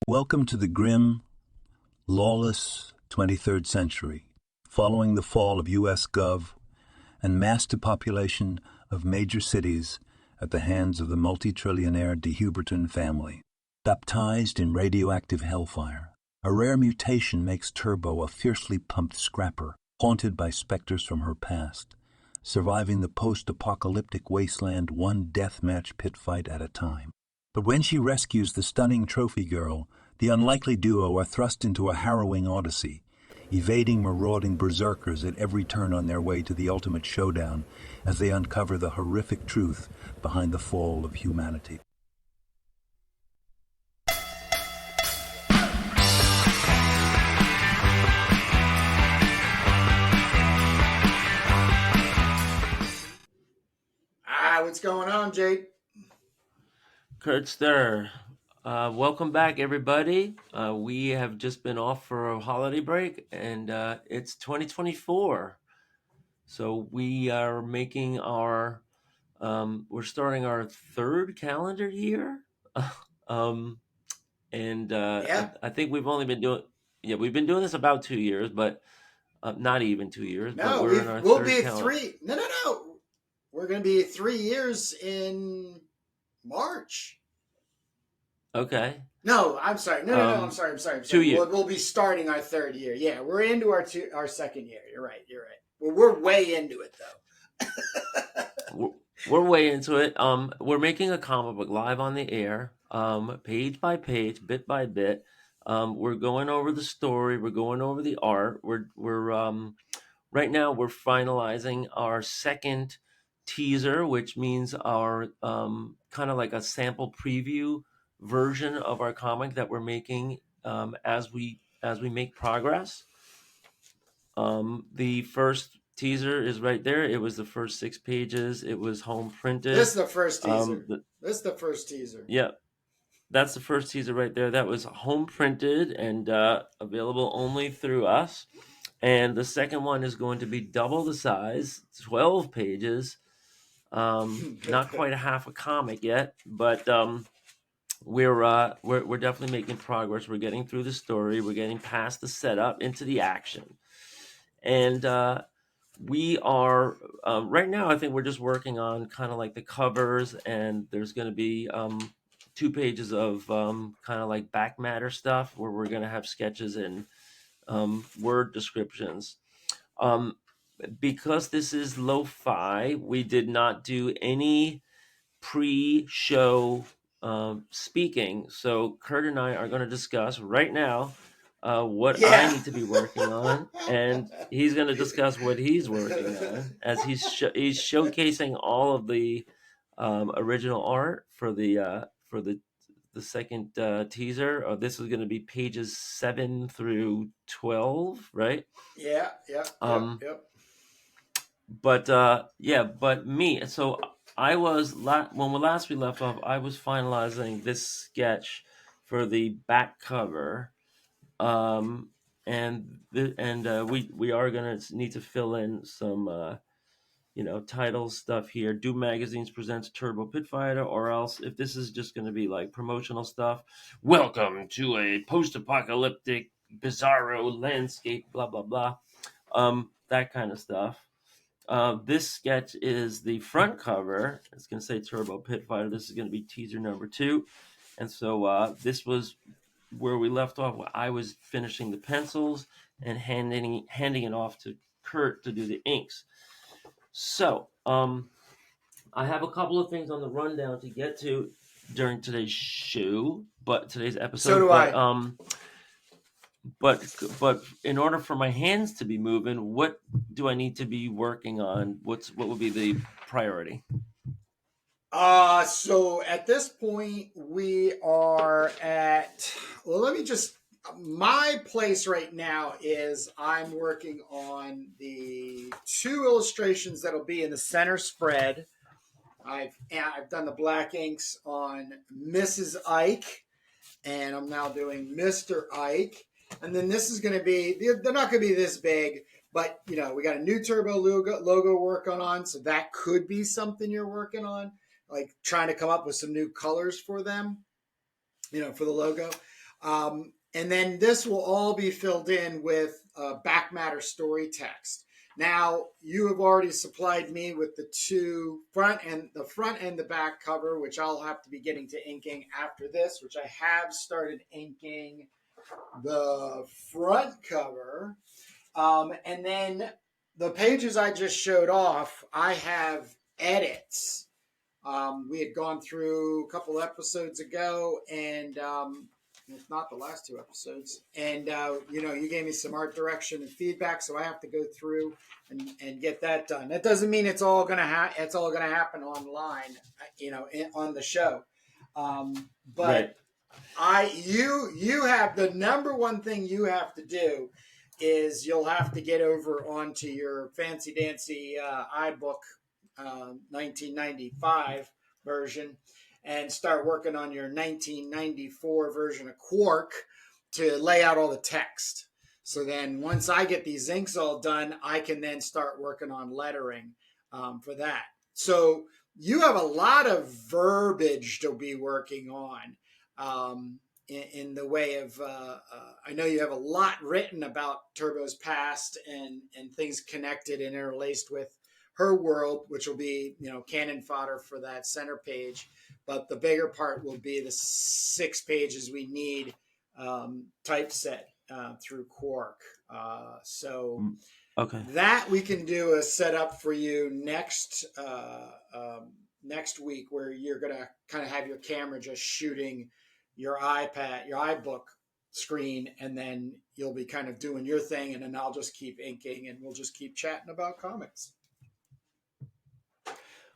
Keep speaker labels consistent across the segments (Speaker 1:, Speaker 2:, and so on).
Speaker 1: Welcome to the grim, lawless 23rd century, following the fall of U.S. Gov and mass depopulation of major cities at the hands of the multi-trillionaire de Huberton family. Baptized in radioactive hellfire, a rare mutation makes Turbo a fiercely pumped scrapper, haunted by specters from her past, surviving the post-apocalyptic wasteland one deathmatch pit fight at a time. But when she rescues the stunning trophy girl, the unlikely duo are thrust into a harrowing odyssey, evading marauding berserkers at every turn on their way to the ultimate showdown as they uncover the horrific truth behind the fall of humanity.
Speaker 2: What's going on, Jade?
Speaker 3: Kurt's there. Welcome back, everybody. We have just been off for a holiday break, and it's 2024. So we are making our, we're starting our third calendar year.
Speaker 2: Yeah.
Speaker 3: I think we've only been doing, we've been doing this about 2 years, but not even 2 years, but
Speaker 2: No,
Speaker 3: we're in our
Speaker 2: we'll
Speaker 3: third
Speaker 2: be
Speaker 3: calendar.
Speaker 2: three. No. We're going to be 3 years in March.
Speaker 3: Okay.
Speaker 2: No, I'm sorry. No. I'm sorry.
Speaker 3: 2 years.
Speaker 2: We'll be starting our third year. Yeah, we're into our second year. You're right. Well, we're way into it though.
Speaker 3: We're way into it. We're making a comic book live on the air, page by page, bit by bit. We're going over the story. We're going over the art. We're right now we're finalizing our second teaser, which means our kind of like a sample preview version of our comic that we're making as we make progress. The first teaser is right there. It was the first 6 pages. It was home printed.
Speaker 2: This is the first teaser.
Speaker 3: Yeah, that's the first teaser right there. That was home printed and available only through us. And the second one is going to be double the size, 12 pages. Not quite a half a comic yet, but we're definitely making progress. We're getting through the story. We're getting past the setup into the action. And we are right now, I think we're just working on kind of like the covers, and there's going to be 2 pages of kind of like back matter stuff where we're going to have sketches and word descriptions. Because this is lo-fi, we did not do any pre-show speaking. So Kurt and I are going to discuss right now what I need to be working on, and he's going to discuss what he's working on as he's showcasing all of the original art for the second teaser. This is going to be pages 7 through 12, right?
Speaker 2: Yeah. Yep.
Speaker 3: But me. So I was when we last left off, I was finalizing this sketch for the back cover. And we are gonna need to fill in some title stuff here. Do Magazines presents Turbo Pitfighter, or else if this is just gonna be like promotional stuff, welcome to a post-apocalyptic bizarro landscape, blah blah blah, that kind of stuff. This sketch is the front cover. It's gonna say Turbo Pitfighter. This is gonna be teaser number 2, and so this was where we left off. I was finishing the pencils and handing it off to Kurt to do the inks. So I have a couple of things on the rundown to get to during today's episode.
Speaker 2: So do I.
Speaker 3: But in order for my hands to be moving, what do I need to be working on? What would be the priority?
Speaker 2: So at this point we are at, my place right now is I'm working on the 2 illustrations that'll be in the center spread. I've done the black inks on Mrs. Ike, and I'm now doing Mr. Ike. And then this is going to be, they're not going to be this big, but we got a new Turbo logo working on, so that could be something you're working on, like trying to come up with some new colors for them, for the logo. And then this will all be filled in with back matter story text. Now, you have already supplied me with the front and the back cover, which I'll have to be getting to inking after this, which I have started inking the front cover. And then the pages I just showed off, I have edits. We had gone through a couple episodes ago, and if not the last two episodes, and you gave me some art direction and feedback, so I have to go through and get that done. That doesn't mean it's all gonna happen online, on the show. But
Speaker 3: Right.
Speaker 2: you have the number one thing you have to do is you'll have to get over onto your fancy dancy iBook 1995 version and start working on your 1994 version of Quark to lay out all the text. So then once I get these inks all done, I can then start working on lettering for that. So you have a lot of verbiage to be working on. In the way of, I know you have a lot written about Turbo's past and things connected and interlaced with her world, which will be, cannon fodder for that center page. But the bigger part will be the 6 pages we need typeset through Quark. So
Speaker 3: Okay.
Speaker 2: that we can do a setup for you next week, where you're gonna kind of have your camera just shooting your iBook screen, and then you'll be kind of doing your thing, and then I'll just keep inking, and we'll just keep chatting about comics.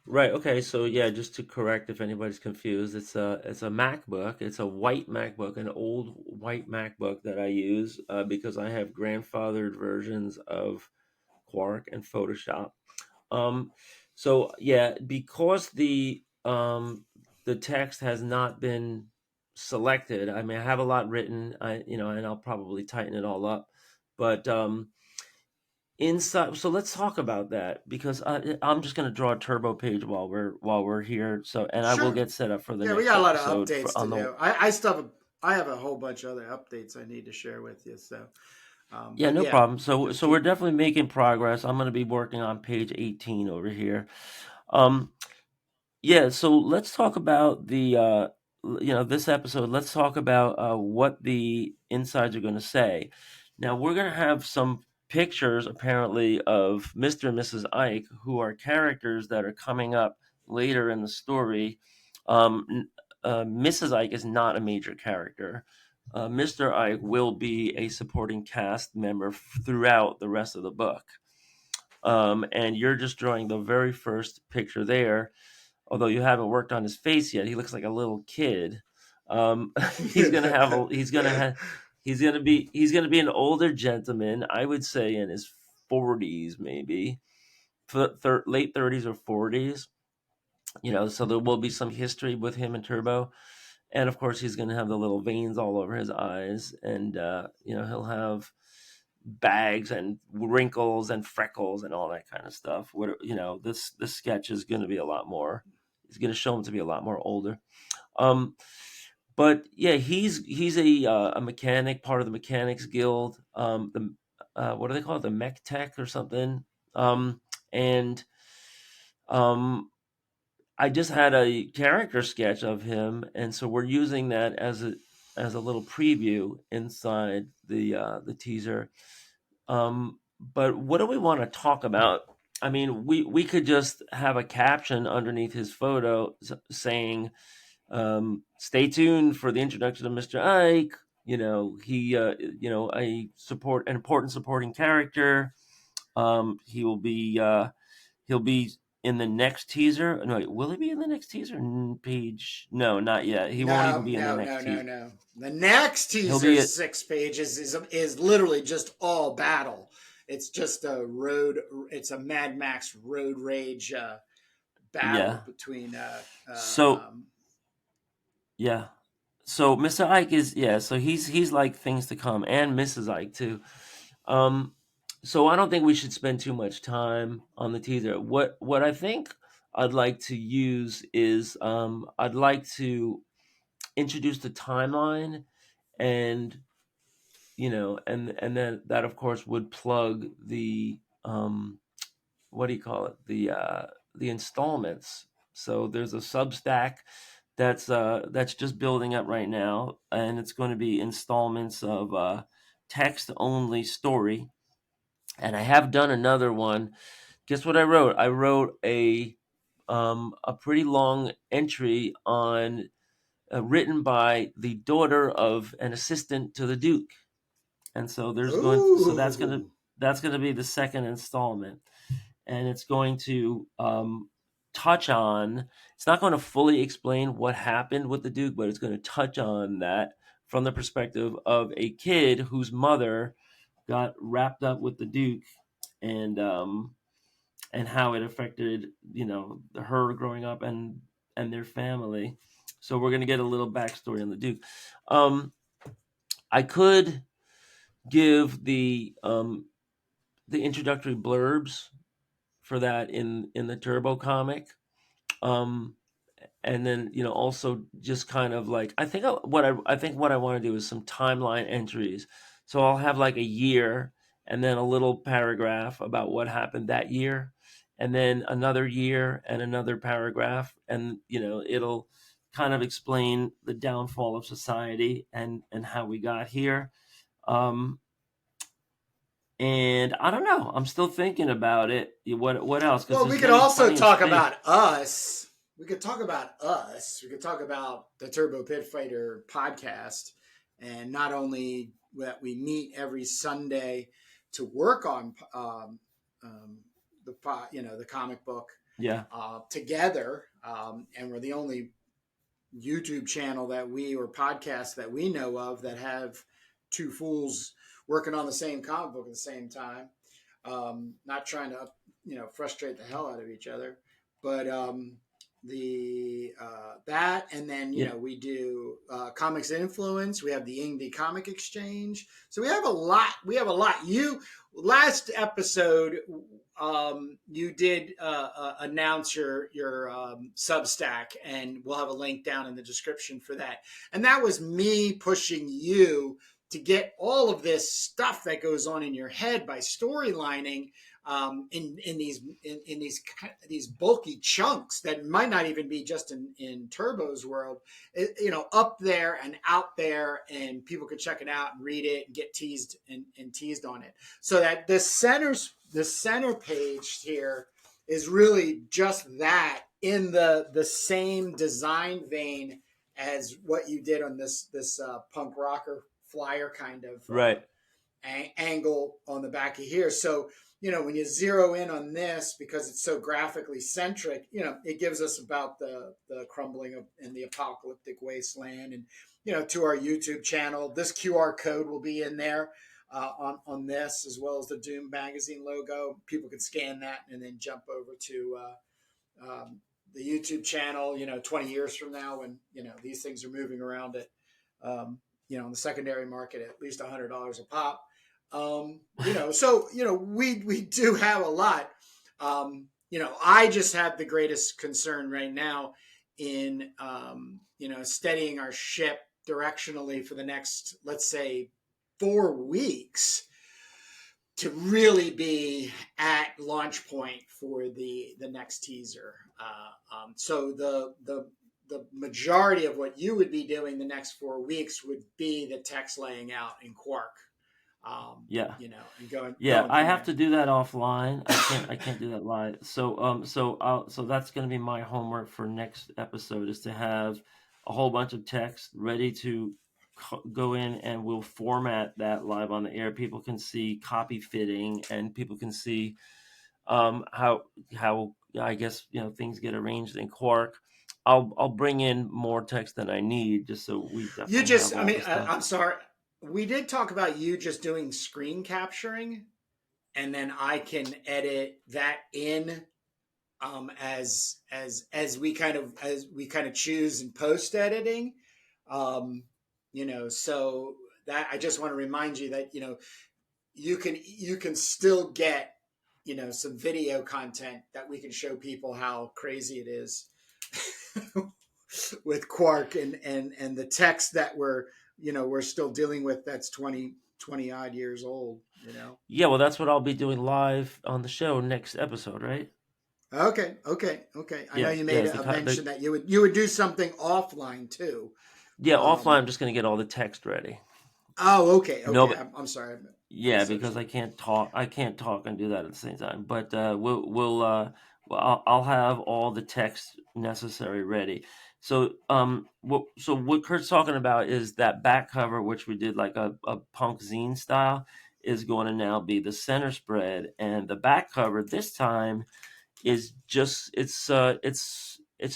Speaker 3: Right. Okay. So yeah, just to correct if anybody's confused, it's a MacBook. It's a white MacBook, an old white MacBook that I use because I have grandfathered versions of Quark and Photoshop. Um, so yeah, because the text has not been selected. I mean, I have a lot written. And I'll probably tighten it all up, but inside. So let's talk about that because I'm just going to draw a turbo page while we're here. So and I will
Speaker 2: Sure.
Speaker 3: get set up for the
Speaker 2: Yeah, we
Speaker 3: next
Speaker 2: got a lot of
Speaker 3: episode
Speaker 2: updates to
Speaker 3: on the.
Speaker 2: do. I have a whole bunch of other updates I need to share with you. So,
Speaker 3: Yeah,
Speaker 2: but
Speaker 3: no
Speaker 2: yeah,
Speaker 3: problem. So
Speaker 2: just
Speaker 3: so we're
Speaker 2: keep.
Speaker 3: definitely making progress. I'm going to be working on page 18 over here. Um, Yeah, so let's talk about this episode. Let's talk about what the insides are going to say. Now, we're going to have some pictures, apparently, of Mr. and Mrs. Ike, who are characters that are coming up later in the story. Mrs. Ike is not a major character. Mr. Ike will be a supporting cast member throughout the rest of the book. And you're just drawing the very first picture there, although you haven't worked on his face yet. He looks like a little kid. He's gonna have a, he's gonna be an older gentleman, I would say in his 40s, maybe late 30s or 40s. So there will be some history with him and Turbo, and of course he's gonna have the little veins all over his eyes, and he'll have bags and wrinkles and freckles and all that kind of stuff. This sketch is going to be a lot more. It's going to show him to be a lot more older. Um, but yeah, he's a mechanic, part of the Mechanics Guild. The what do they call it? The Mech Tech or something. And I just had a character sketch of him, and so we're using that as a little preview inside the teaser. But what do we want to talk about? I mean, we could just have a caption underneath his photo saying, "Stay tuned for the introduction of Mr. Ike." An important supporting character. He will be he'll be in the next teaser. No, will he be in the next teaser page? No, not yet. He won't even
Speaker 2: No,
Speaker 3: be in the
Speaker 2: no,
Speaker 3: next
Speaker 2: no, no,
Speaker 3: teaser.
Speaker 2: no. The next
Speaker 3: He'll
Speaker 2: teaser
Speaker 3: be at
Speaker 2: 6 pages is literally just all battle. It's just a road. It's a Mad Max road rage battle
Speaker 3: yeah.
Speaker 2: between.
Speaker 3: So yeah. So Mr. Ike is so he's like things to come, and Mrs. Ike too. Um so I don't think we should spend too much time on the teaser. What I think I'd like to use is I'd like to introduce the timeline and and then that of course would plug the what do you call it, the installments. So there's a Substack that's just building up right now, and it's going to be installments of text only story. And I have done another one. Guess what I wrote? I wrote a pretty long entry on written by the daughter of an assistant to the Duke, and so
Speaker 2: Ooh.
Speaker 3: that's going to be the second installment, and it's going to touch on. It's not going to fully explain what happened with the Duke, but it's going to touch on that from the perspective of a kid whose mother got wrapped up with the Duke, and how it affected her growing up and their family. So we're going to get a little backstory on the Duke. I could give the introductory blurbs for that in the Turbo comic. Um, and then also just kind of like I think what I want to do is some timeline entries. So I'll have like a year and then a little paragraph about what happened that year, and then another year and another paragraph, and it'll kind of explain the downfall of society and how we got here. Um, and I don't know. I'm still thinking about it. What else? Because
Speaker 2: Well, we
Speaker 3: there's
Speaker 2: could
Speaker 3: going to be
Speaker 2: also
Speaker 3: plenty of
Speaker 2: talk
Speaker 3: space.
Speaker 2: about us. We could talk about us. We could talk about the Turbo Pitfighter podcast, and not only that we meet every Sunday to work on the comic book
Speaker 3: Yeah.
Speaker 2: together, and we're the only YouTube channel or podcast that we know of that have two fools working on the same comic book at the same time. Not trying to frustrate the hell out of each other, but the that, and then
Speaker 3: Yeah.
Speaker 2: we do comics influence. We have the indie comic exchange, so we have a lot. You last episode, you did announce your Substack, and we'll have a link down in the description for that. And that was me pushing you to get all of this stuff that goes on in your head by storylining in these bulky chunks that might not even be just in Turbo's world, up there and out there, and people can check it out and read it and get teased and teased on it. So that the center page here is really just that, in the same design vein as what you did on this punk rocker flyer kind of
Speaker 3: Right.
Speaker 2: angle on the back of here. So when you zero in on this, because it's so graphically centric, it gives us about the crumbling of in the apocalyptic wasteland. And to our YouTube channel, this QR code will be in there on this, as well as the Doom magazine logo. People can scan that and then jump over to the YouTube channel 20 years from now, when these things are moving around at in the secondary market at least $100 a pop. So we do have a lot. I just have the greatest concern right now in steadying our ship directionally for the next, let's say, 4 weeks, to really be at launch point for the next teaser. So the majority of what you would be doing the next 4 weeks would be the text laying out in Quark.
Speaker 3: Yeah.
Speaker 2: And going.
Speaker 3: Yeah, I have to do that offline. I can't do that live. So that's going to be my homework for next episode, is to have a whole bunch of text ready to go in, and we'll format that live on the air. People can see copy fitting, and people can see how I guess things get arranged in Quark. I'll bring in more text than I need, just so we definitely
Speaker 2: You just,
Speaker 3: have
Speaker 2: I
Speaker 3: all
Speaker 2: mean,
Speaker 3: the stuff.
Speaker 2: I'm sorry. We did talk about you just doing screen capturing, and then I can edit that in as we kind of choose in post editing. So that, I just want to remind you that you can still get some video content that we can show people how crazy it is with Quark, and the text that we're we're still dealing with that's 20 odd years old,
Speaker 3: Yeah, well, that's what I'll be doing live on the show next episode, right?
Speaker 2: Okay. I know
Speaker 3: Yeah,
Speaker 2: you
Speaker 3: yeah.
Speaker 2: made a mention that you would do something offline too.
Speaker 3: Yeah, offline.
Speaker 2: Um,
Speaker 3: I'm just gonna get all the text ready.
Speaker 2: oh, okay.
Speaker 3: No,
Speaker 2: I'm sorry. I
Speaker 3: yeah, because I
Speaker 2: misunderstood.
Speaker 3: can't talk. I can't talk and do that at the same time. But I'll have all the text necessary ready. So what Kurt's talking about is that back cover, which we did like a punk zine style, is going to now be the center spread, and the back cover this time is just it's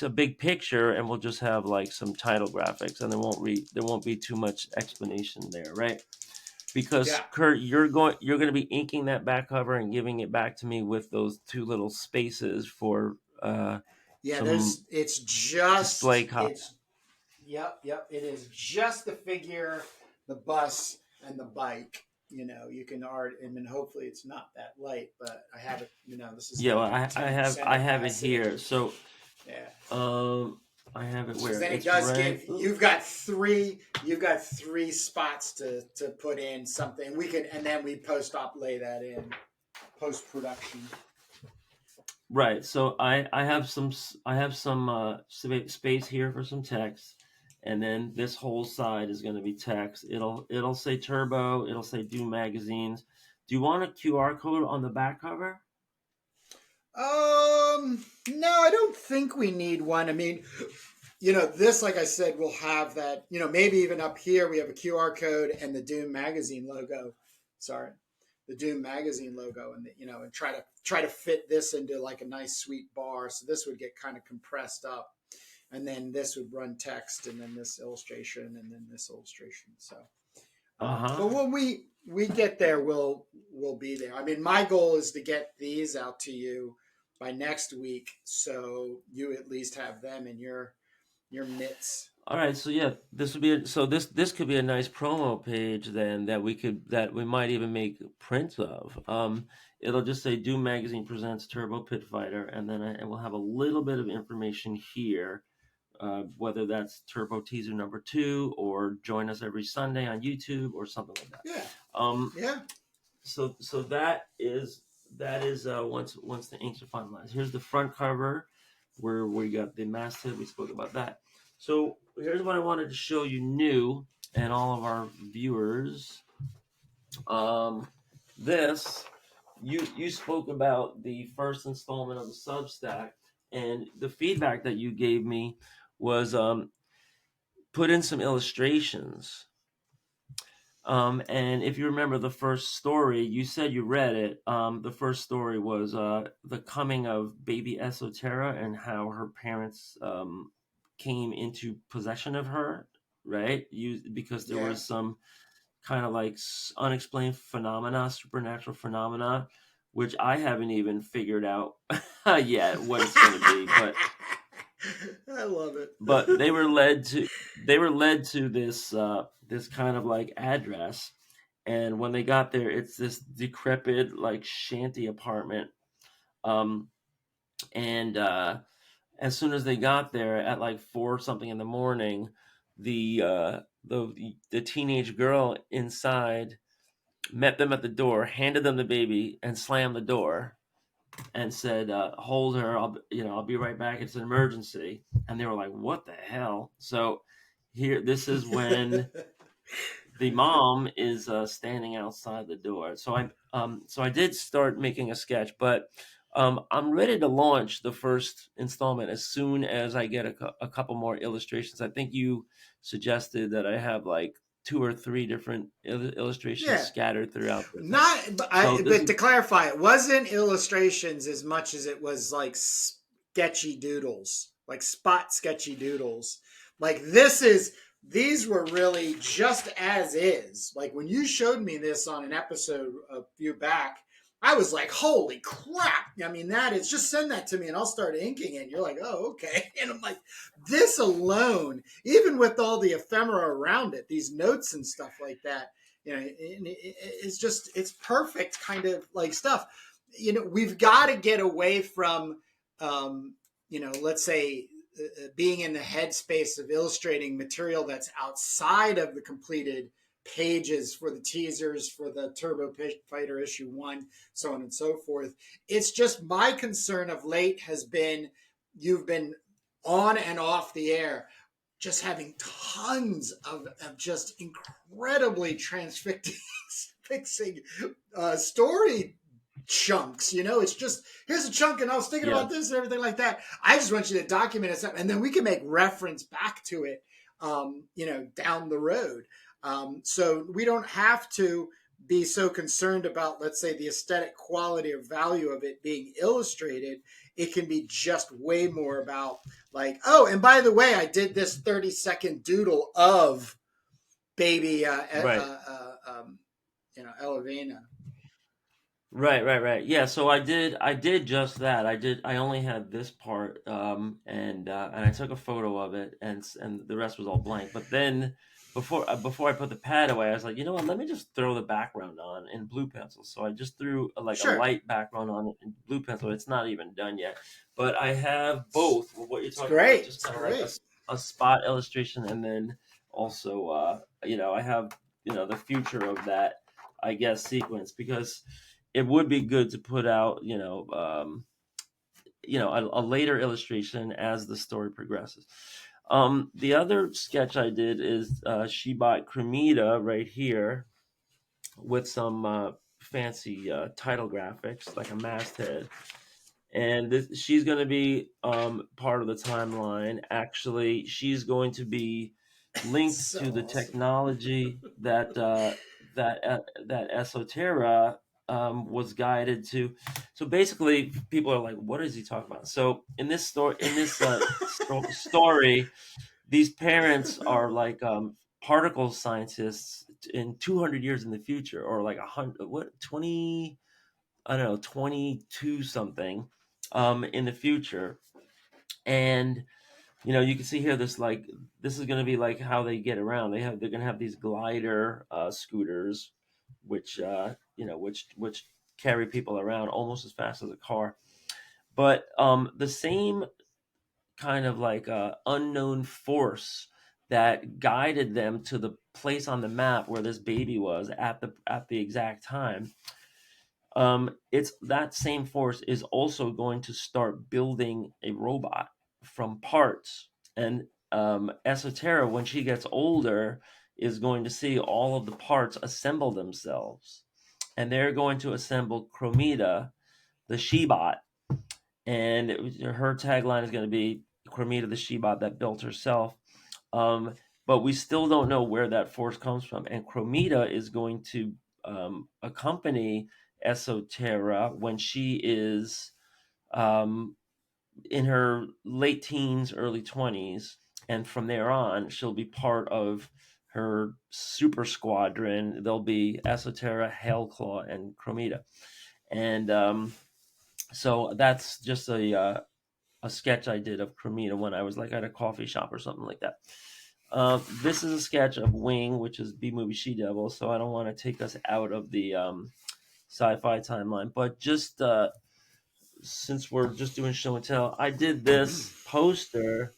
Speaker 3: a big picture, and we'll just have like some title graphics, and there won't be too much explanation there, right? Because
Speaker 2: Yeah.
Speaker 3: Kurt, you're going to be inking that back cover and giving it back to me with those two little spaces for
Speaker 2: Yeah.
Speaker 3: some display copy.
Speaker 2: Yep. It is just the figure, the bus, and the bike. You can art, and then hopefully it's not that light, but I have it. This is
Speaker 3: Yeah,
Speaker 2: the
Speaker 3: well,
Speaker 2: $10
Speaker 3: I have it
Speaker 2: opacity.
Speaker 3: here. So
Speaker 2: Yeah.
Speaker 3: I have it
Speaker 2: Because
Speaker 3: where
Speaker 2: then it
Speaker 3: it's
Speaker 2: does
Speaker 3: red.
Speaker 2: give you've got three spots to put in something. And then we post-op lay that in post production.
Speaker 3: Right. So I have some space here for some text, and then this whole side is going to be text. It'll say Turbo. It'll say Do Magazines. Do you want a QR code on the back cover?
Speaker 2: No, I don't think we need one. I mean, this, like I said, will have that. Maybe even up here we have a QR code and the Doom magazine logo. Sorry, the Doom magazine logo, and and try to fit this into like a nice sweet bar. So this would get kind of compressed up, and then this would run text, and then this illustration, and then this illustration. So,
Speaker 3: Uh-huh.
Speaker 2: but when we get there, we'll be there. I mean, my goal is to get these out to you by next week, so you at least have them in your mitts.
Speaker 3: All right, so yeah, this could be a nice promo page then that we might even make prints of. It'll just say Doom Magazine presents Turbo Pitfighter, and then and we'll have a little bit of information here, whether that's Turbo Teaser number 2 or join us every Sunday on YouTube or something like that.
Speaker 2: Yeah.
Speaker 3: Um,
Speaker 2: Yeah.
Speaker 3: so that is once the inks are finalized. Here's the front cover where we got the masthead. We spoke about that. So here's what I wanted to show you new and all of our viewers. This you spoke about the first installment of the Substack, and the feedback that you gave me was put in some illustrations. And if you remember the first story, you said you read it. The first story was the coming of baby Esoterra and how her parents came into possession of her, right? Because there
Speaker 2: Yeah.
Speaker 3: was some kind of like unexplained phenomena, supernatural phenomena, which I haven't even figured out yet what it's going to be. But
Speaker 2: I love it.
Speaker 3: but they were led to this kind of like address, and when they got there, it's this decrepit like shanty apartment. And as soon as they got there at like 4 something in the morning, the teenage girl inside met them at the door, handed them the baby, and slammed the door and said, "Hold her. I'll be right back. It's an emergency." And they were like, "What the hell?" So this is when the mom is standing outside the door. So I did start making a sketch, but I'm ready to launch the first installment as soon as I get a couple more illustrations. I think you suggested that I have like 2 or 3 different illustrations
Speaker 2: Yeah.
Speaker 3: scattered throughout this.
Speaker 2: But to clarify, it wasn't illustrations as much as it was like sketchy doodles, like spot sketchy doodles. Like these were really just as is. Like when you showed me this on an episode a few back, I was like, holy crap. I mean, that is, just send that to me and I'll start inking it. And you're like, oh, okay. And I'm like, this alone, even with all the ephemera around it, these notes and stuff like that, it's perfect kind of like stuff. We've got to get away from, let's say being in the headspace of illustrating material that's outside of the completed pages for the teasers for the Turbo Pitfighter issue 1, so on and so forth. It's just my concern of late has been you've been on and off the air just having tons of just incredibly transfixing story chunks. It's just, here's a chunk and I was thinking about this and everything like that. I just want you to document it, and then we can make reference back to it, down the road. So we don't have to be so concerned about, let's say, the aesthetic quality or value of it being illustrated. It can be just way more about like, oh, and by the way, I did this 30-second doodle of baby, Elavina.
Speaker 3: Right. Yeah, so I did just that. I only had this part, and I took a photo of it, and the rest was all blank. But then before I put the pad away, I was like, you know what? Let me just throw the background on in blue pencil. So I just threw a light background on it in blue pencil. It's not even done yet, but I have both. What you're talking about, just kind of like a spot illustration, and then also, I have the future of that, I guess, sequence, because it would be good to put out, a later illustration as the story progresses. The other sketch I did is she bought Cremita right here with some fancy title graphics, like a masthead. And she's going to be part of the timeline. Actually, she's going to be linked to the technology that that Esoterra was guided to. So basically, people are like, "What is he talking about?" So in this story, these parents are like particle scientists in 200 years in the future, or like 20, I don't know, 22 something in the future. And you can see here this is going to be like how they get around. They're going to have these glider scooters, which which carry people around almost as fast as a car. But the same kind of like unknown force that guided them to the place on the map where this baby was at the exact time. It's that same force is also going to start building a robot from parts. And Esoterra, when she gets older, is going to see all of the parts assemble themselves. And they're going to assemble Cromita, the She-Bot. And her tagline is going to be Cromita, the She-Bot that built herself. But we still don't know where that force comes from. And Cromita is going to accompany Esoterra when she is in her late teens, early 20s, and from there on, she'll be part of her super squadron. There'll be Esoterra, Hailclaw, and Cromita, and so that's just a sketch I did of Cromita when I was like at a coffee shop or something like that. This is a sketch of Wing, which is B-Movie She-Devil, so I don't want to take us out of the sci-fi timeline, but just since we're just doing show and tell, I did this poster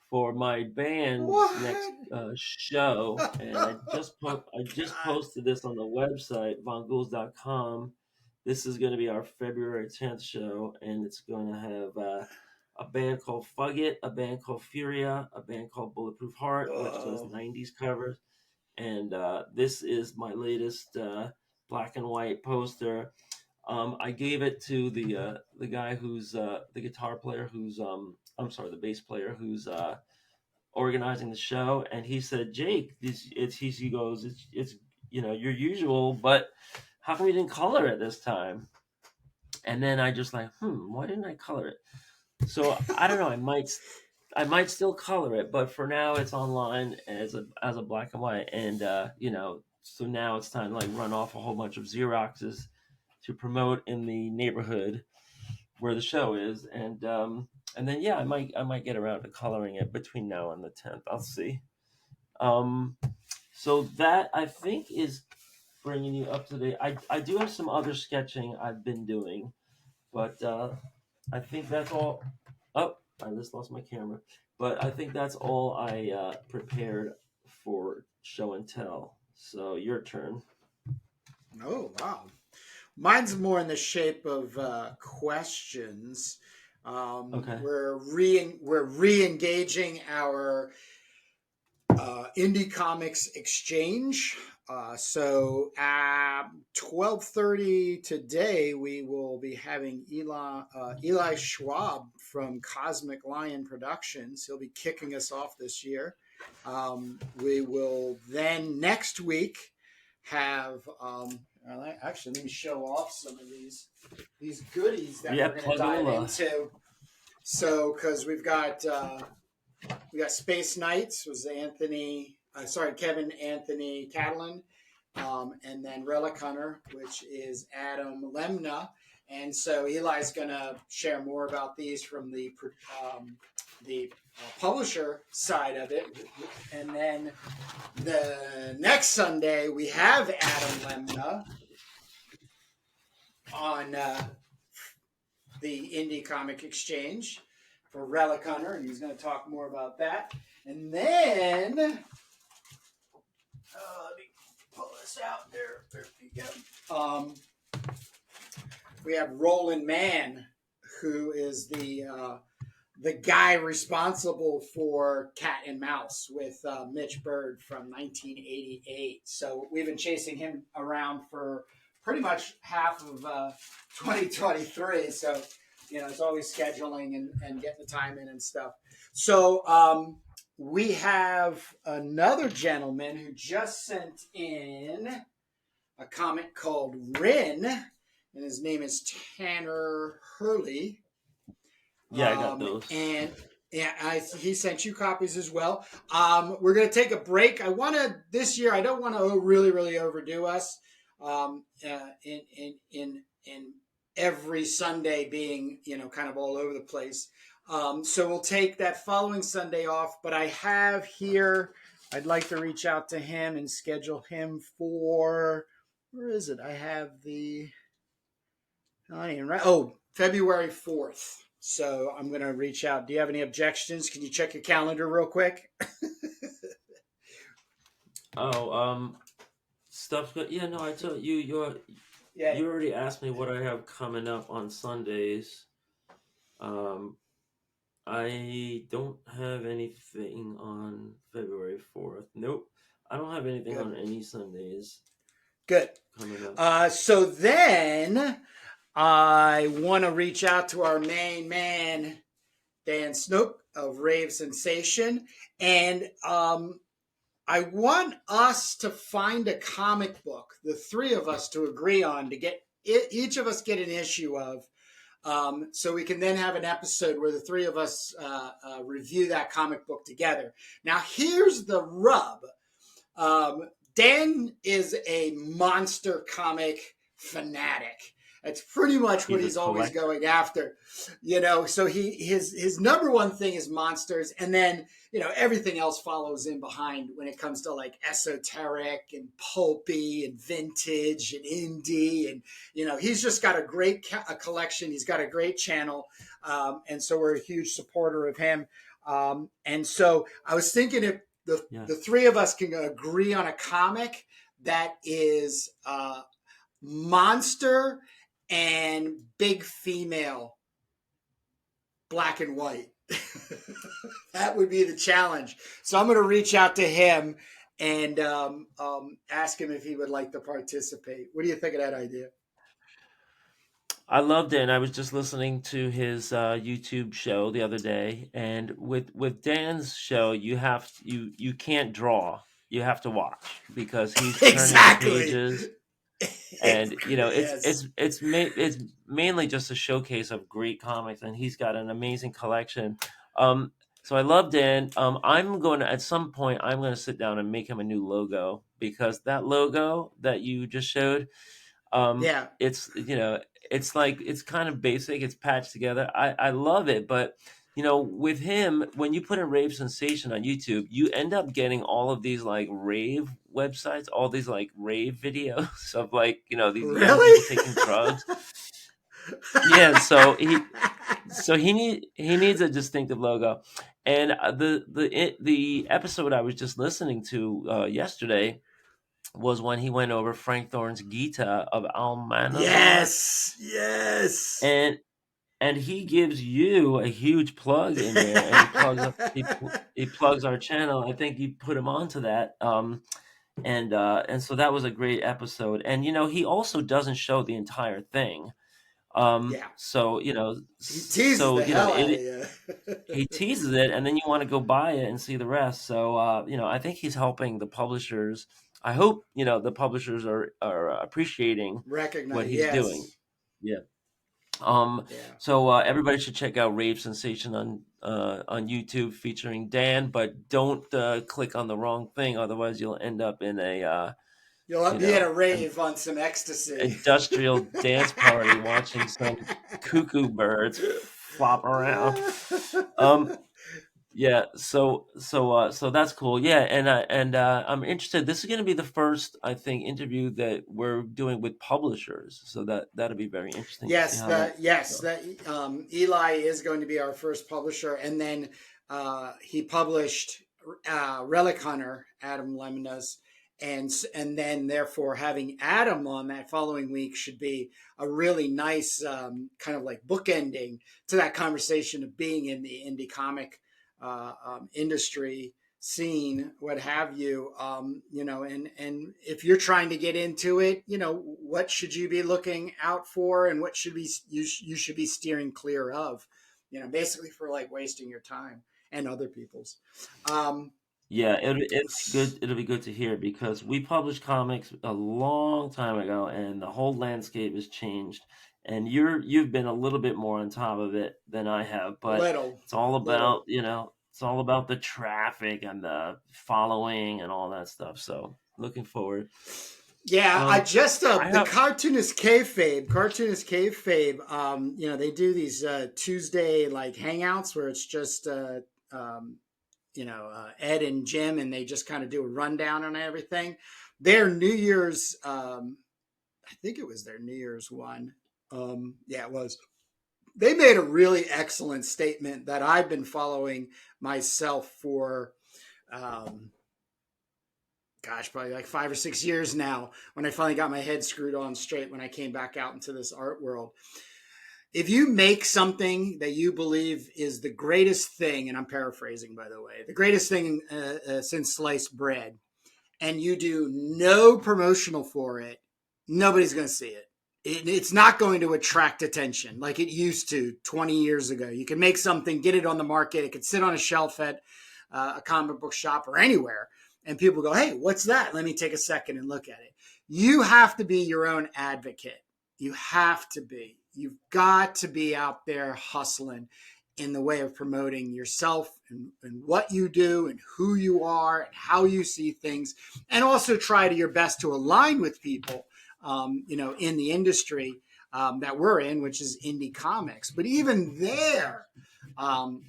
Speaker 3: for my band's next show, and I just posted this on the website vonghouls.com. This is going to be our February 10th show, and it's going to have a band called Fug It, a band called Furia, a band called Bulletproof Heart, which does 90s covers, and this is my latest black and white poster. I gave it to the guy who's the guitar player, who's the bass player who's organizing the show, and he said, "Jake, he goes, it's your usual, but how come you didn't color it this time?" And then I just like, why didn't I color it? So I don't know. I might still color it, but for now it's online as a black and white, and so now it's time to like run off a whole bunch of Xeroxes to promote in the neighborhood where the show is, and then I might get around to coloring it between now and the 10th. I'll see. So that I think is bringing you up to date. I do have some other sketching I've been doing, but I think that's all. Oh, I just lost my camera. But I think that's all I prepared for show and tell. So your turn.
Speaker 2: Oh, wow. Mine's more in the shape of questions.
Speaker 3: Okay.
Speaker 2: We're re-engaging our Indie Comics Exchange. So at 12:30 today, we will be having Eli Schwab from Cosmic Lion Productions. He'll be kicking us off this year. We will then next week have. Actually, let me show off some of these goodies that
Speaker 3: Yeah,
Speaker 2: we're going to
Speaker 3: plug
Speaker 2: dive
Speaker 3: Ola.
Speaker 2: into. So, because we've got Space Knights was Kevin Anthony Catalan, and then Relic Hunter, which is Adam Lemna. And so Eli's going to share more about these from the publisher side of it. And then the next Sunday we have Adam Lemna on the Indie Comic Exchange for Relic Hunter, and he's going to talk more about that. And then, let me pull this out there. There we go. We have Roland Mann, who is the guy responsible for Cat and Mouse with Mitch Bird from 1988. So we've been chasing him around for pretty much half of 2023. So, it's always scheduling and getting the time in and stuff. So we have another gentleman who just sent in a comic called Rin, and his name is Tanner Hurley.
Speaker 3: Yeah, I got those.
Speaker 2: And yeah, he sent you copies as well. We're going to take a break. This year, I don't want to really, really overdo us. In every Sunday being, kind of all over the place. So we'll take that following Sunday off, but I have here, I'd like to reach out to him and schedule him for, where is it? I have February 4th. So I'm going to reach out. Do you have any objections? Can you check your calendar real quick?
Speaker 3: Stuff. Yeah, no, I told you. You already asked me what I have coming up on Sundays. I don't have anything on February 4th. Nope. I don't have anything on any Sundays.
Speaker 2: Good.
Speaker 3: Coming up.
Speaker 2: So then I want to reach out to our main man, Dan Snook of Rave Sensation. And I want us to find a comic book, the three of us to agree on, to get each of us get an issue of. So we can then have an episode where the three of us review that comic book together. Now, here's the rub. Dan is a monster comic fanatic. That's pretty much what he's always going after, so his number one thing is monsters. And then, everything else follows in behind when it comes to like esoteric and pulpy and vintage and indie. And, he's just got a great collection. He's got a great channel. And so we're a huge supporter of him. And so I was thinking if the three of us can agree on a comic that is monster and big female, black and white. That would be the challenge. So I'm going to reach out to him and ask him if he would like to participate. What do you think of that idea?
Speaker 3: I loved it, and I was just listening to his YouTube show the other day. And with Dan's show, you can't draw; you have to watch because he's turning pages. And it's mainly just a showcase of great comics, and he's got an amazing collection. So I love Dan. I'm going to, at some point, I'm going to sit down and make him a new logo, because that logo that you just showed, it's it's kind of basic. It's patched together. I love it, but with him, when you put in Rave Sensation on YouTube, you end up getting all of these like rave websites, all these like rave videos of like, these young people taking drugs. Yeah, so he needs a distinctive logo, and the episode I was just listening to yesterday was when he went over Frank Thorne's Gita of Almanazar,
Speaker 2: Yes, yes.
Speaker 3: and he gives you a huge plug in there, and he plugs our channel. I think you put him onto that, and so that was a great episode. And he also doesn't show the entire thing.
Speaker 2: Yeah,
Speaker 3: So
Speaker 2: he teases the hell out of you.
Speaker 3: he teases it, and then you want to go buy it and see the rest. So I think he's helping the publishers. I hope the publishers are appreciating what
Speaker 2: Recognize,
Speaker 3: he's doing.
Speaker 2: yes,
Speaker 3: Yeah.
Speaker 2: yeah.
Speaker 3: So everybody should check out Rave Sensation on YouTube featuring Dan, but don't click on the wrong thing, otherwise you'll end up in a
Speaker 2: You'll
Speaker 3: you
Speaker 2: be at a
Speaker 3: know an
Speaker 2: rave on some ecstasy.
Speaker 3: industrial dance party watching some cuckoo birds flop around. Um, yeah, so that's cool. Yeah, and I'm interested. This is going to be the first, I think, interview that we're doing with publishers. So that'll be very interesting to see
Speaker 2: Yes,
Speaker 3: how that goes.
Speaker 2: that Eli is going to be our first publisher, and then he published Relic Hunter, Adam Lemonis, and then therefore having Adam on that following week should be a really nice kind of like bookending to that conversation of being in the indie comic industry scene, what have you, and if you're trying to get into it, what should you be looking out for, and what should be you should be steering clear of, basically for like wasting your time and other people's. Um,
Speaker 3: Yeah, it'll be good. It'll be good to hear because we published comics a long time ago, and the whole landscape has changed. And you've been a little bit more on top of it than I have, but
Speaker 2: little,
Speaker 3: it's all
Speaker 2: little.
Speaker 3: about it's all about the traffic and the following and all that stuff. So looking forward.
Speaker 2: Yeah, I
Speaker 3: Um,
Speaker 2: just
Speaker 3: I
Speaker 2: the
Speaker 3: have
Speaker 2: cartoonist kayfabe. They do these Tuesday like hangouts where it's just um, Ed and Jim, and they just kind of do a rundown on everything. Their New Year's, I think it was their New Year's one. Yeah, it was. They made a really excellent statement that I've been following myself for, um, gosh, probably like 5 or 6 years now. When I finally got my head screwed on straight, when I came back out into this art world, if you make something that you believe is the greatest thing, and I'm paraphrasing by the way, the greatest thing since sliced bread, and you do no promotional for it, nobody's going to see it. It's not going to attract attention like it used to 20 years ago. You can make something, get it on the market, it could sit on a shelf at a comic book shop or anywhere, and people go, hey, what's that? Let me take a second and look at it. You have to be your own advocate. You have to be. You've got to be out there hustling in the way of promoting yourself and what you do and who you are and how you see things, and also try to your best to align with people, in the industry that we're in, which is indie comics. But even there,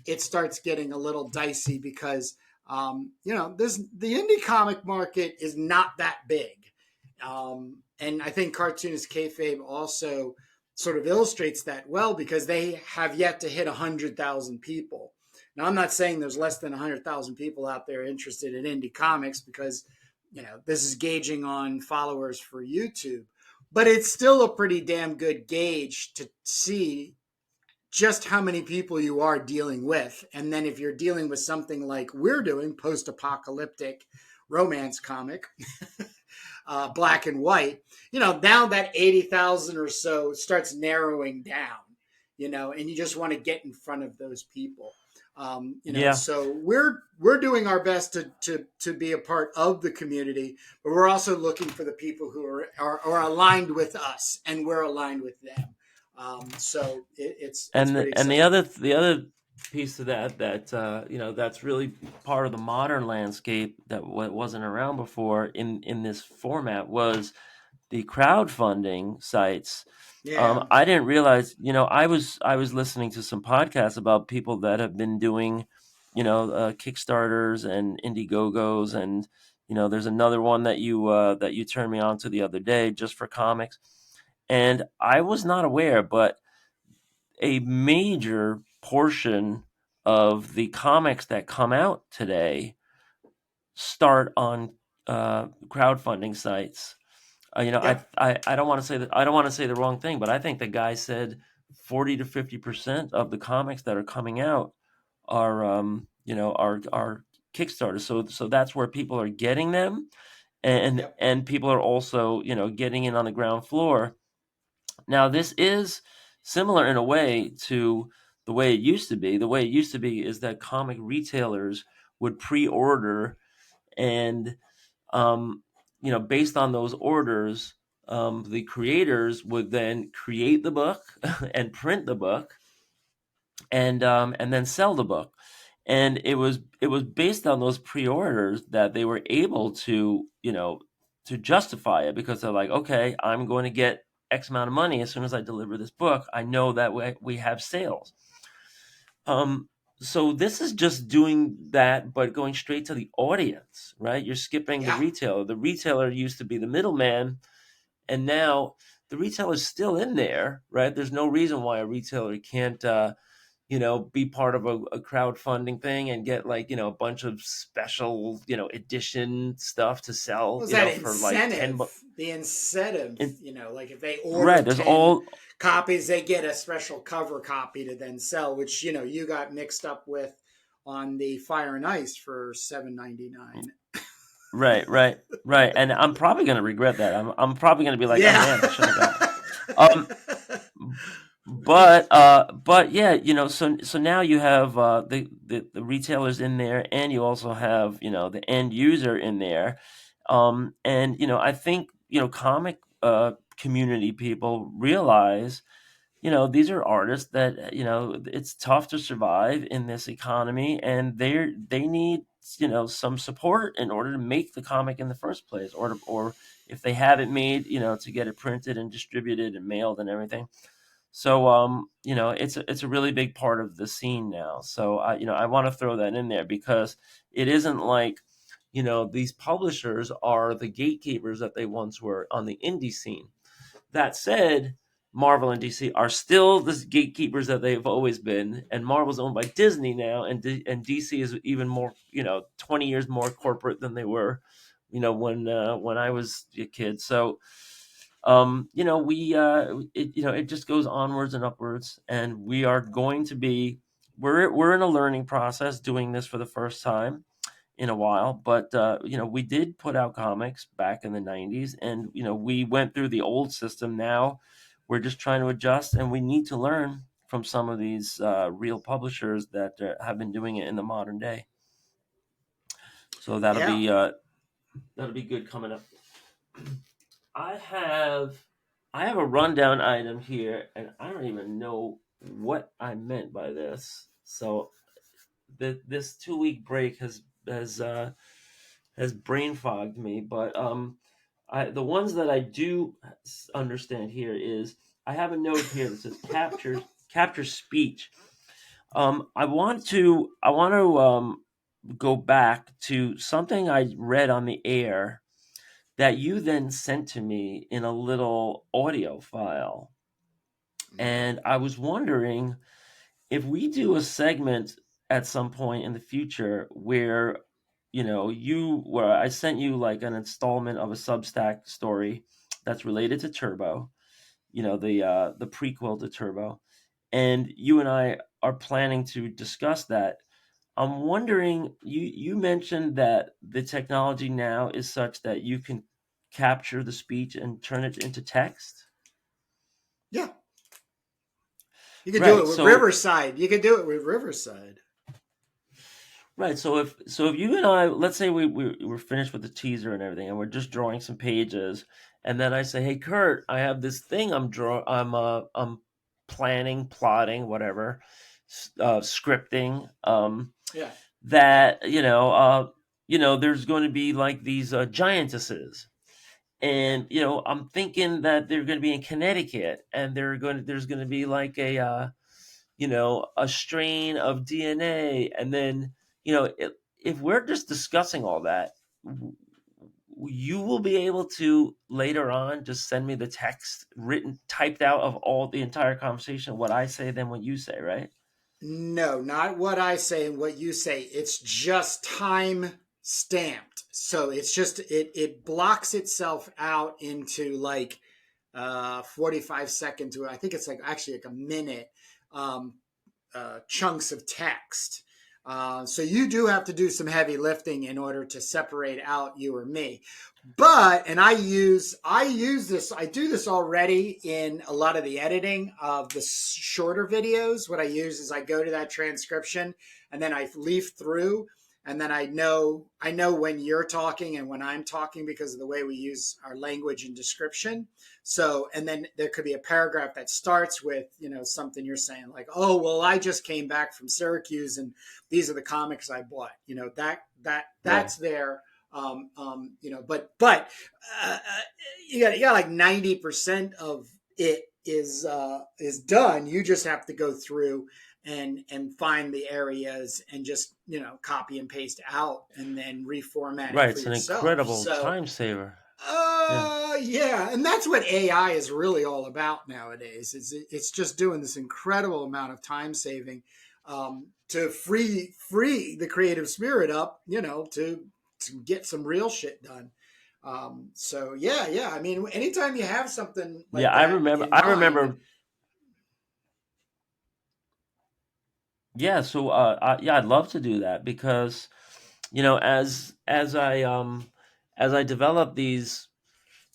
Speaker 2: it starts getting a little dicey because the indie comic market is not that big, and I think cartoonist kayfabe also sort of illustrates that well because they have yet to hit 100,000 people. Now, I'm not saying there's less than 100,000 people out there interested in indie comics because, this is gauging on followers for YouTube, but it's still a pretty damn good gauge to see just how many people you are dealing with. And then if you're dealing with something like we're doing, post-apocalyptic romance comic, black and white, now that 80,000 or so starts narrowing down, and you just want to get in front of those people.
Speaker 3: yeah,
Speaker 2: So we're doing our best to be a part of the community, but we're also looking for the people who are aligned with us, and we're aligned with them. So it's pretty
Speaker 3: and
Speaker 2: exciting.
Speaker 3: the other piece of that that's really part of the modern landscape that wasn't around before in this format was the crowdfunding sites.
Speaker 2: Yeah.
Speaker 3: I didn't realize, I was listening to some podcasts about people that have been doing, Kickstarters and Indiegogos, and there's another one that you turned me on to the other day just for comics, and I was not aware, but a major portion of the comics that come out today start on crowdfunding sites.
Speaker 2: Yep.
Speaker 3: I don't want to say that, I don't want to say the wrong thing, but I think the guy said 40 to 50% of the comics that are coming out are are Kickstarter. So that's where people are getting them,
Speaker 2: Yep.
Speaker 3: and people are also getting in on the ground floor. Now this is similar in a way to the way it used to be. The way it used to be is that comic retailers would pre-order, and um, based on those orders, the creators would then create the book and print the book, and then sell the book. And it was based on those pre-orders that they were able to to justify it, because they're like, okay, I'm going to get X amount of money as soon as I deliver this book. I know that we have sales. Um, so this is just doing that, but going straight to the audience, right? You're skipping the
Speaker 2: Yeah.
Speaker 3: retailer. The retailer used to be the middleman, and now the retailer's still in there, right? There's no reason why a retailer can't, be part of a crowdfunding thing and get like, a bunch of special, edition stuff to sell,
Speaker 2: Was that
Speaker 3: for like 10
Speaker 2: incentive?
Speaker 3: bucks.
Speaker 2: The incentive, like if they order
Speaker 3: Right. There's
Speaker 2: 10
Speaker 3: all,
Speaker 2: copies, they get a special cover copy to then sell, which you got mixed up with on the Fire and Ice for $7.99.
Speaker 3: right, right, right. And I'm probably going to regret that. I'm probably going to be like, oh
Speaker 2: Yeah.
Speaker 3: man, I should have got that. But yeah, so now you have the retailers in there, and you also have the end user in there. And I think comic community people realize these are artists that it's tough to survive in this economy, and they need some support in order to make the comic in the first place, or if they have it made, to get it printed and distributed and mailed and everything. So it's a really big part of the scene now. So I want to throw that in there, because it isn't like these publishers are the gatekeepers that they once were on the indie scene. That said, Marvel and DC are still the gatekeepers that they've always been, and Marvel's owned by Disney now, and DC is even more, 20 years more corporate than they were, when I was a kid. So, we it just goes onwards and upwards, and we are going to be we're in a learning process doing this for the first time in a while. But we did put out comics back in the 90s, and we went through the old system. Now we're just trying to adjust, and we need to learn from some of these real publishers that have been doing it in the modern day. So
Speaker 2: Yeah.
Speaker 3: that'll be good coming up. I have I have a rundown item here, and I don't even know what I meant by this. So this 2 week break has brain fogged me. But the ones that I do understand here is, I have a note here that says capture speech. I want to go back to something I read on the air that you then sent to me in a little audio file. And I was wondering if we do a segment at some point in the future where where I sent you like an installment of a Substack story that's related to Turbo, the prequel to Turbo, and you and I are planning to discuss that. I'm wondering, you mentioned that the technology now is such that you can capture the speech and turn it into text.
Speaker 2: Yeah. You could do
Speaker 3: Right.
Speaker 2: it with
Speaker 3: So
Speaker 2: Riverside. You could do it with Riverside.
Speaker 3: right. So if you and I, let's say we're finished with the teaser and everything, and we're just drawing some pages, and then I say, "Hey, Kurt, I have this thing I'm planning, plotting, whatever, scripting,
Speaker 2: Yeah.
Speaker 3: that there's going to be like these giantesses, and I'm thinking that they're going to be in Connecticut, and there's going to be like a strain of DNA, and then if we're just discussing all that, you will be able to later on just send me the text written, typed out of all the entire conversation, what I say, then what you say, right?
Speaker 2: No, not what I say and what you say. It's just time stamped. So it's just it blocks itself out into like 45 seconds to I think it's like actually like a minute um, chunks of text. So you do have to do some heavy lifting in order to separate out you or me. But and I use this, I do this already in a lot of the editing of the shorter videos. What I use is I go to that transcription and then I leaf through, and then I know when you're talking and when I'm talking because of the way we use our language and description. So, and then there could be a paragraph that starts with, something you're saying like, oh, well, I just came back from Syracuse and these are the comics I bought, that's there. But you got like 90% of it is done. You just have to go through and find the areas and just, copy and paste out and then reformat
Speaker 3: Right.
Speaker 2: it for
Speaker 3: It's an
Speaker 2: yourself.
Speaker 3: incredible
Speaker 2: So,
Speaker 3: time saver. Yeah.
Speaker 2: yeah, and that's what AI is really all about nowadays. It's just doing this incredible amount of time saving to free the creative spirit up, to get some real shit done. So yeah. I mean, anytime you have something
Speaker 3: Yeah.
Speaker 2: like
Speaker 3: I
Speaker 2: that
Speaker 3: remember,
Speaker 2: in mind,
Speaker 3: yeah. So, yeah, I'd love to do that because, as I develop these,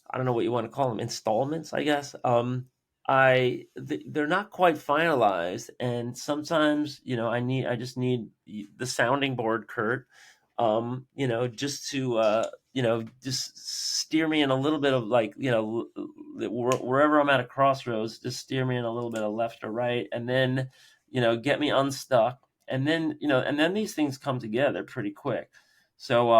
Speaker 3: I don't know what you want to call them, installments, I guess. They're not quite finalized, and sometimes I just need the sounding board, Kurt. Just to just steer me in a little bit of like wherever I'm at a crossroads, just steer me in a little bit of left or right, and then get me unstuck, and then these things come together pretty quick. So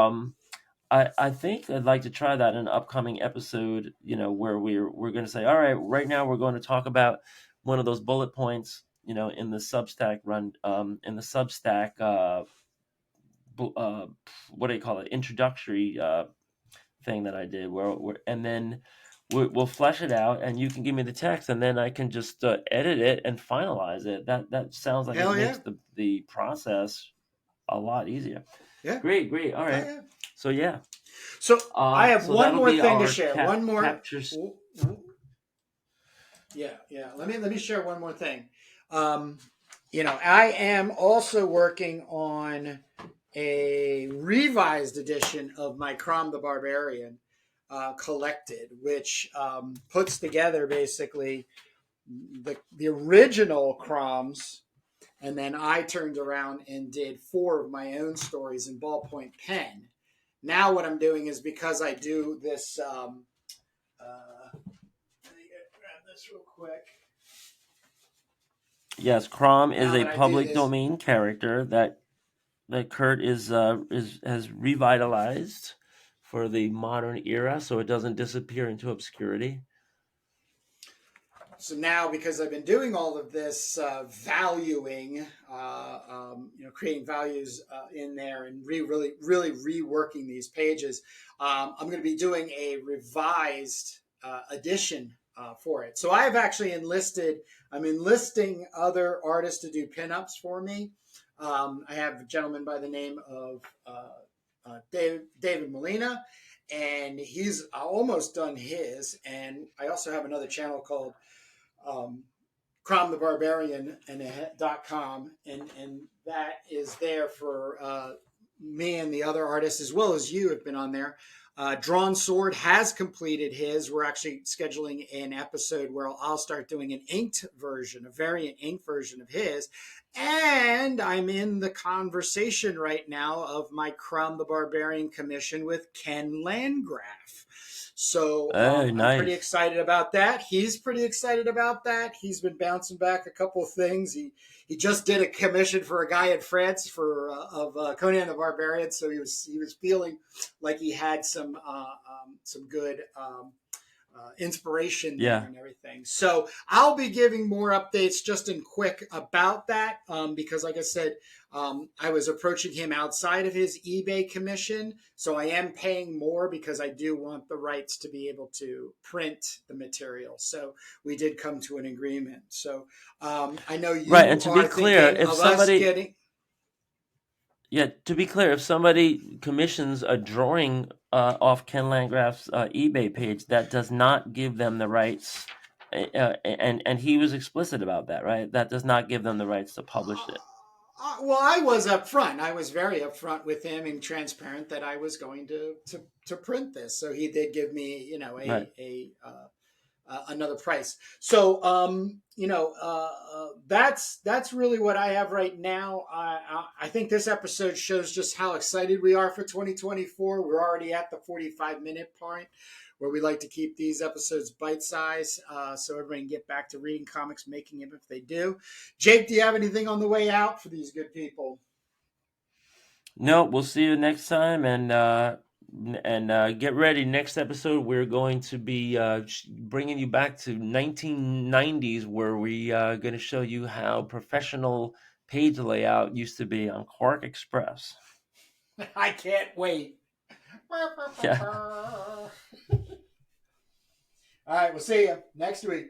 Speaker 3: I think I'd like to try that in an upcoming episode, where we're going to say, all right, right now we're going to talk about one of those bullet points, in the Substack in the Substack, uh, what do you call it, introductory thing that I did, and then we'll flesh it out, and you can give me the text, and then I can just edit it and finalize it. That sounds like it
Speaker 2: hell yeah,
Speaker 3: makes the process a lot easier.
Speaker 2: yeah,
Speaker 3: Great, all
Speaker 2: oh
Speaker 3: right.
Speaker 2: yeah.
Speaker 3: So yeah.
Speaker 2: So I have
Speaker 3: So
Speaker 2: one
Speaker 3: that'll
Speaker 2: more
Speaker 3: be
Speaker 2: thing to
Speaker 3: our
Speaker 2: share. One more.
Speaker 3: captures.
Speaker 2: Yeah. Let me share one more thing. Um, I am also working on a revised edition of my Crom the Barbarian collected, which puts together basically the original Croms, and then I turned around and did 4 of my own stories in ballpoint pen. Now what I'm doing is, because I do this. Let me grab this real quick.
Speaker 3: Yes, Crom is
Speaker 2: Now
Speaker 3: a
Speaker 2: that I do
Speaker 3: public
Speaker 2: this,
Speaker 3: domain character that Kurt has revitalized for the modern era, so it doesn't disappear into obscurity.
Speaker 2: so now, because I've been doing all of this valuing, creating values in there and really reworking these pages, I'm going to be doing a revised edition for it. So I'm enlisting other artists to do pinups for me. I have a gentleman by the name of David Molina, and he's almost done his. And I also have another channel called Crom the Barbarian .com, and that is there for me and the other artists, as well as you have been on there. Drawn Sword has completed his. We're actually scheduling an episode where I'll start doing an inked version, a variant inked version of his. And I'm in the conversation right now of my Crom the Barbarian commission with Ken Landgraf. So
Speaker 3: Oh,
Speaker 2: I'm pretty
Speaker 3: nice.
Speaker 2: excited about that. He's pretty excited about that. He's been bouncing back a couple of things. He just did a commission for a guy in France of Conan the Barbarian, so he was feeling like he had some good inspiration there
Speaker 3: Yeah.
Speaker 2: and everything. So I'll be giving more updates just in quick about that because, like I said, I was approaching him outside of his eBay commission. So I am paying more because I do want the rights to be able to print the material. So we did come to an agreement. So I know
Speaker 3: Right. And
Speaker 2: you
Speaker 3: to be
Speaker 2: are
Speaker 3: clear,
Speaker 2: thinking
Speaker 3: if
Speaker 2: of us
Speaker 3: somebody,
Speaker 2: getting.
Speaker 3: yeah, to be clear, if somebody commissions a drawing off Ken Landgraf's eBay page, that does not give them the rights. And he was explicit about that, right? That does not give them the rights to publish it.
Speaker 2: Well, I was upfront. I was very upfront with him and transparent that I was going to print this. So he did give me,
Speaker 3: Right.
Speaker 2: another price. So that's really what I have right now. I think this episode shows just how excited we are for 2024. We're already at the 45-minute point where we like to keep these episodes bite-sized so everybody can get back to reading comics, making them if they do. Jake, do you have anything on the way out for these good people?
Speaker 3: No, we'll see you next time, and get ready. Next episode, we're going to be bringing you back to 1990s, where we are going to show you how professional page layout used to be on QuarkXPress.
Speaker 2: I can't wait.
Speaker 3: Yeah.
Speaker 2: All right, we'll see you next week.